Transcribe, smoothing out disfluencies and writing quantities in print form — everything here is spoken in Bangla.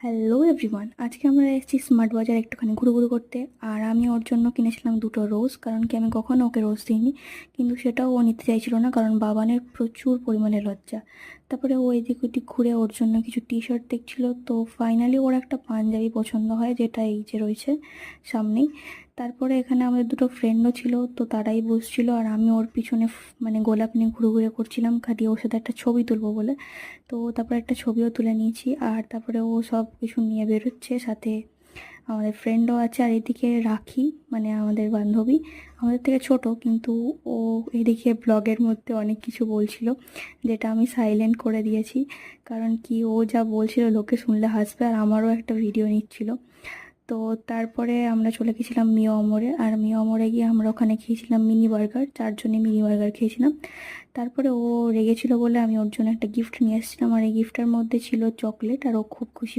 হ্যালো এভরিওয়ান, আজকে আমরা এসেছি স্মার্ট বাজার একটুখানি ঘুরুঘুরু করতে। আর আমি ওর জন্য কিনেছিলাম দুটো রোজ, কারণ কি আমি কখনো ওকে রোজ দিইনি। কিন্তু সেটাও ও নিতে চাইছিল না, কারণ বাবানের প্রচুর পরিমাণে লজ্জা। তারপরে ও এদিক ওদিক ঘুরে ওর জন্য কিছু টি শার্ট দেখছিল, তো ফাইনালি ওর একটা পাঞ্জাবি পছন্দ হয়, যেটা এই যে রয়েছে সামনেই। তারপরে এখানে আমাদের দুটো ফ্রেন্ডও ছিল, তো তারাই বসছিল আর আমি ওর পিছনে মানে গোলাপ নিয়ে ঘুরে ঘুরে করছিলাম, খালি ওর সাথে একটা ছবি তুলবো বলে। তো তারপরে একটা ছবিও তুলে নিয়েছি, আর তারপরে ও সব কিছু নিয়ে বেরোচ্ছে, সাথে আমাদের ফ্রেন্ডও আছে। আর এদিকে রাখি, মানে আমাদের বান্ধবী, আমাদের থেকে ছোট, কিন্তু ও এদিকে ব্লগের মধ্যে অনেক কিছু বলছিল, যেটা আমি সাইলেন্ট করে দিয়েছি। কারণ কি ও যা বলছিল লোকে শুনলে হাসবে, আর আমারও একটা ভিডিও নিচ্ছিল। তো তারপরে আমরা চলে গেছিলাম মিও অমরে, আর মিও অমরে গিয়ে আমরা ওখানে খেয়েছিলাম মিনি বার্গার, চারজনে মিনি বার্গার খেয়েছিলাম। তারপরে ও রেগেছিল বলে আমি ওর জন্য একটা গিফট নিয়ে এসেছিলাম, আর এই গিফটের মধ্যে ছিল চকলেট, আর ও খুব খুশি